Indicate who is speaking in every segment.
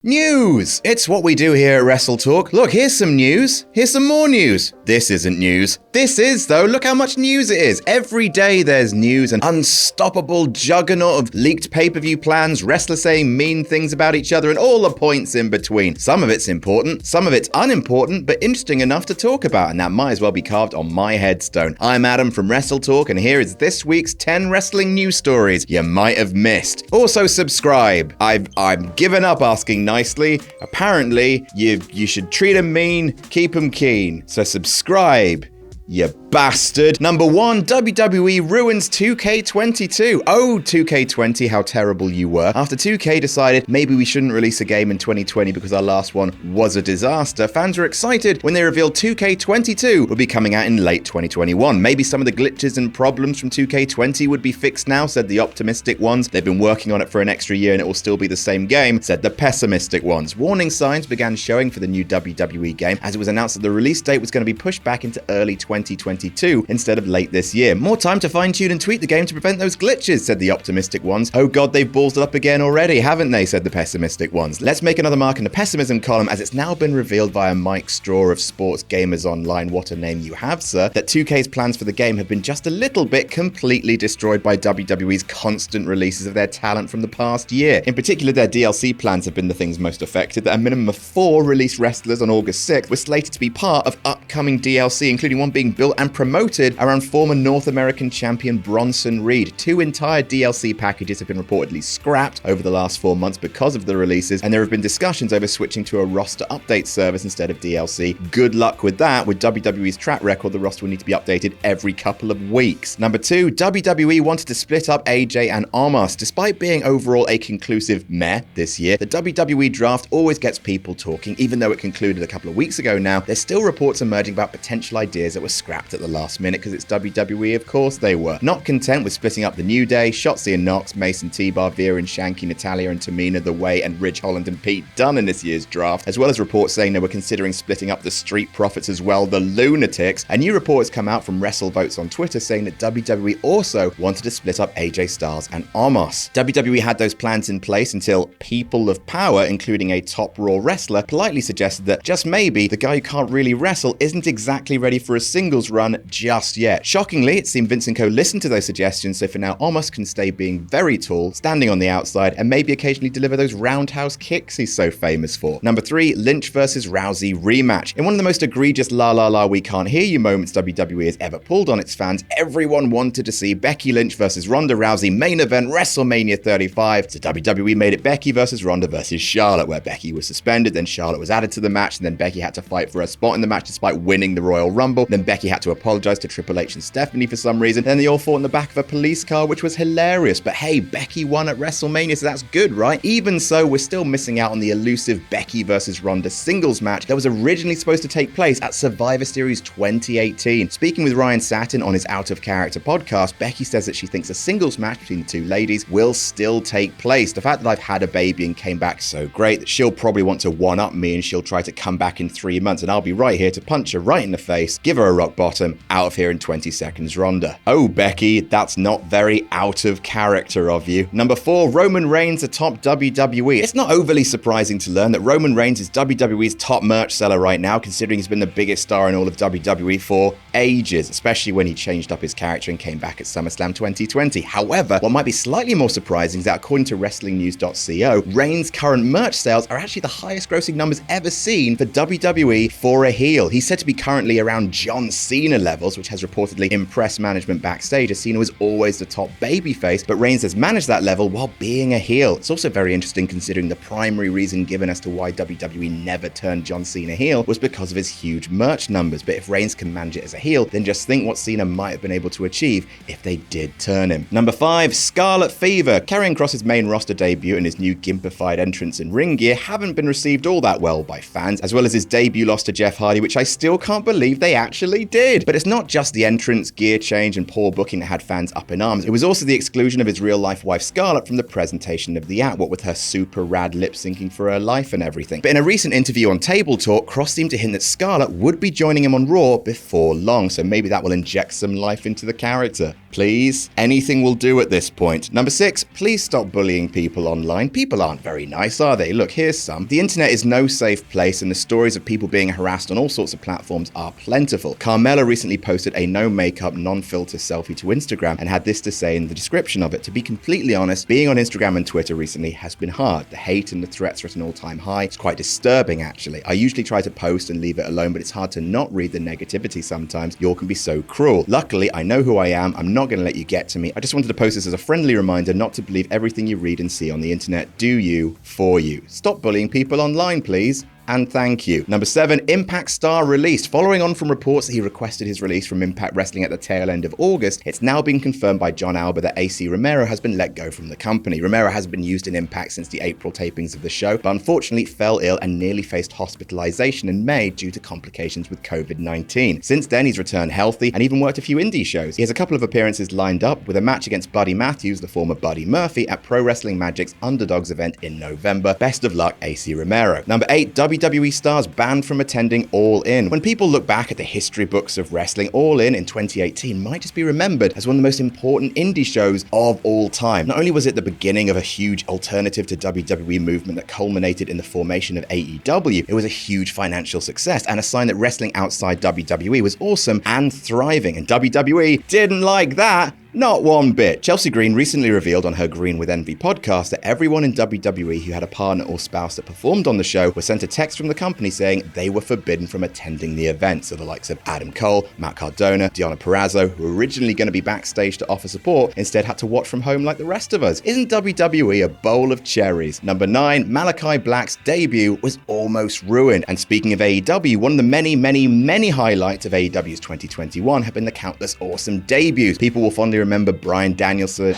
Speaker 1: News! It's what we do here at WrestleTalk. Look, here's some news. Here's some more news. This isn't news. This is, though. Look how much news it is. Every day there's news, an unstoppable juggernaut of leaked pay-per-view plans, wrestlers saying mean things about each other, and all the points in between. Some of it's important, some of it's unimportant, but interesting enough to talk about, and that might as well be carved on my headstone. I'm Adam from WrestleTalk, and here is this week's 10 wrestling news stories you might have missed. Also subscribe. I've given up asking nicely. Apparently, you should treat them mean, keep them keen. So subscribe, you bastard. Number 1, WWE Ruins 2K22. Oh, 2K20, how terrible you were. After 2K decided maybe we shouldn't release a game in 2020 because our last one was a disaster, fans were excited when they revealed 2K22 would be coming out in late 2021. Maybe some of the glitches and problems from 2K20 would be fixed now, said the optimistic ones. They've been working on it for an extra year and it will still be the same game, said the pessimistic ones. Warning signs began showing for the new WWE game as it was announced that the release date was going to be pushed back into early 2022 instead of late this year. More time to fine-tune and tweak the game to prevent those glitches, said the optimistic ones. Oh god, they've ballsed it up again already, haven't they, said the pessimistic ones. Let's make another mark in the pessimism column as it's now been revealed via Mike Straw of Sports Gamers Online, what a name you have, sir, that 2K's plans for the game have been just a little bit completely destroyed by WWE's constant releases of their talent from the past year. In particular, their DLC plans have been the things most affected, that a minimum of 4 released wrestlers on August 6th were slated to be part of upcoming DLC, including one being built and promoted around former North American champion Bronson Reed. 2 entire DLC packages have been reportedly scrapped over the last 4 months because of the releases, and there have been discussions over switching to a roster update service instead of DLC. Good luck with that. With WWE's track record, the roster will need to be updated every couple of weeks. Number 2, WWE wanted to split up AJ and Omos. Despite being overall a conclusive meh this year, the WWE draft always gets people talking. Even though it concluded a couple of weeks ago now, there's still reports emerging about potential ideas that were scrapped at the last minute because it's WWE, of course they were. Not content with splitting up the New Day, Shotzi and Knox, Mason T-Bar, Veer and Shanky, Natalia and Tamina, The Way and Ridge Holland and Pete Dunne in this year's draft, as well as reports saying they were considering splitting up the Street Profits as well, the Lunatics. A new report has come out from WrestleVotes on Twitter saying that WWE also wanted to split up AJ Styles and Omos. WWE had those plans in place until people of power, including a top Raw wrestler, politely suggested that just maybe the guy who can't really wrestle isn't exactly ready for a singles run just yet. Shockingly, it seemed Vince & Co. listened to those suggestions, so for now Omos can stay being very tall, standing on the outside, and maybe occasionally deliver those roundhouse kicks he's so famous for. Number 3, Lynch versus Rousey rematch. In one of the most egregious la we can't hear you moments WWE has ever pulled on its fans, everyone wanted to see Becky Lynch versus Ronda Rousey main event WrestleMania 35, so WWE made it Becky versus Ronda versus Charlotte, where Becky was suspended, then Charlotte was added to the match, and then Becky had to fight for a spot in the match despite winning the Royal Rumble. Then Becky had to apologize to Triple H and Stephanie for some reason. Then they all fought in the back of a police car, which was hilarious. But hey, Becky won at WrestleMania, so that's good, right? Even so, we're still missing out on the elusive Becky versus Ronda singles match that was originally supposed to take place at Survivor Series 2018. Speaking with Ryan Satin on his Out of Character podcast, Becky says that she thinks a singles match between the two ladies will still take place. The fact that I've had a baby and came back so great that she'll probably want to one-up me and she'll try to come back in 3 months and I'll be right here to punch her right in the face, give her a rock bottom, out of here in 20 seconds, Ronda. Oh, Becky, that's not very out of character of you. Number 4, Roman Reigns atop WWE. It's not overly surprising to learn that Roman Reigns is WWE's top merch seller right now, considering he's been the biggest star in all of WWE for ages, especially when he changed up his character and came back at SummerSlam 2020. However, what might be slightly more surprising is that according to WrestlingNews.co, Reigns' current merch sales are actually the highest grossing numbers ever seen for WWE for a heel. He's said to be currently around John Cena levels, which has reportedly impressed management backstage, as Cena was always the top babyface, but Reigns has managed that level while being a heel. It's also very interesting considering the primary reason given as to why WWE never turned John Cena heel was because of his huge merch numbers. But if Reigns can manage it as a heel, then just think what Cena might have been able to achieve if they did turn him. Number 5, Scarlett Fever. Karrion Kross's main roster debut and his new gimpified entrance in ring gear haven't been received all that well by fans, as well as his debut loss to Jeff Hardy, which I still can't believe they actually did. But it's not just the entrance, gear change, and poor booking that had fans up in arms. It was also the exclusion of his real-life wife Scarlett from the presentation of the act, what with her super rad lip-syncing for her life and everything. But in a recent interview on Table Talk, Kross seemed to hint that Scarlett would be joining him on Raw before long, so maybe that will inject some life into the character. Please, anything will do at this point. Number 6, please stop bullying people online. People aren't very nice, are they? Look, here's some. The internet is no safe place, and the stories of people being harassed on all sorts of platforms are plentiful. Carmella recently posted a no-makeup, non-filter selfie to Instagram and had this to say in the description of it. To be completely honest, being on Instagram and Twitter recently has been hard. The hate and the threats are at an all-time high. It's quite disturbing, actually. I usually try to post and leave it alone, but it's hard to not read the negativity sometimes. You all can be so cruel. Luckily, I know who I am. I'm not going to let you get to me. I just wanted to post this as a friendly reminder not to believe everything you read and see on the internet. Do you, for you. Stop bullying people online, please. And thank you. Number 7, Impact star released. Following on from reports that he requested his release from Impact Wrestling at the tail end of August, it's now been confirmed by John Alba that AC Romero has been let go from the company. Romero has been used in Impact since the April tapings of the show, but unfortunately fell ill and nearly faced hospitalization in May due to complications with COVID-19. Since then, he's returned healthy and even worked a few indie shows. He has a couple of appearances lined up, with a match against Buddy Matthews, the former Buddy Murphy, at Pro Wrestling Magic's Underdogs event in November. Best of luck, AC Romero. Number 8, WWE stars banned from attending All In. When people look back at the history books of wrestling, All In 2018 might just be remembered as one of the most important indie shows of all time. Not only was it the beginning of a huge alternative to WWE movement that culminated in the formation of AEW, it was a huge financial success and a sign that wrestling outside WWE was awesome and thriving, and WWE didn't like that. Not one bit. Chelsea Green recently revealed on her Green with Envy podcast that everyone in WWE who had a partner or spouse that performed on the show was sent a text from the company saying they were forbidden from attending the event. So the likes of Adam Cole, Matt Cardona, Deonna Purrazzo, who were originally going to be backstage to offer support, instead had to watch from home like the rest of us. Isn't WWE a bowl of cherries? Number 9, Malakai Black's debut was almost ruined. And speaking of AEW, one of the many highlights of AEW's 2021 have been the countless awesome debuts. People will fondly remember Bryan Danielson,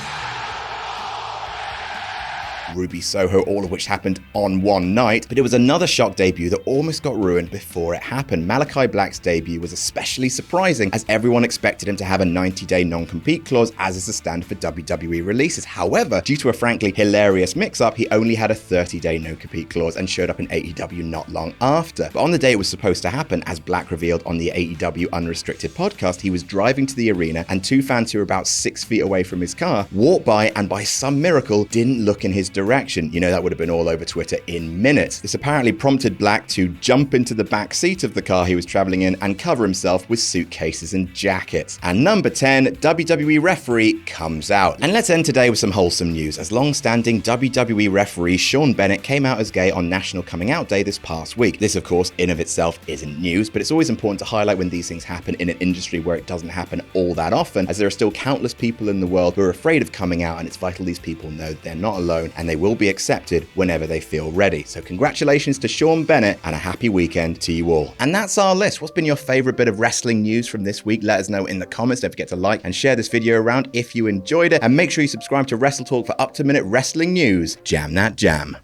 Speaker 1: Ruby Soho, all of which happened on one night, but it was another shock debut that almost got ruined before it happened. Malakai Black's debut was especially surprising as everyone expected him to have a 90-day non-compete clause, as is the standard for WWE releases. However, due to a frankly hilarious mix-up, he only had a 30-day no-compete clause and showed up in AEW not long after. But on the day it was supposed to happen, as Black revealed on the AEW Unrestricted podcast, he was driving to the arena and 2 fans who were about 6 feet away from his car walked by and by some miracle didn't look in his direction. You know, that would have been all over Twitter in minutes. This apparently prompted Black to jump into the back seat of the car he was traveling in and cover himself with suitcases and jackets. And number 10, WWE Referee Comes Out. And let's end today with some wholesome news, as long-standing WWE referee Shawn Bennett came out as gay on National Coming Out Day this past week. This, of course, in of itself isn't news, but it's always important to highlight when these things happen in an industry where it doesn't happen all that often, as there are still countless people in the world who are afraid of coming out, and it's vital these people know that they're not alone and they will be accepted whenever they feel ready. So congratulations to Shawn Bennett and a happy weekend to you all. And that's our list. What's been your favorite bit of wrestling news from this week? Let us know in the comments. Don't forget to like and share this video around if you enjoyed it, and make sure you subscribe to WrestleTalk for up-to-minute wrestling news. Jam that jam.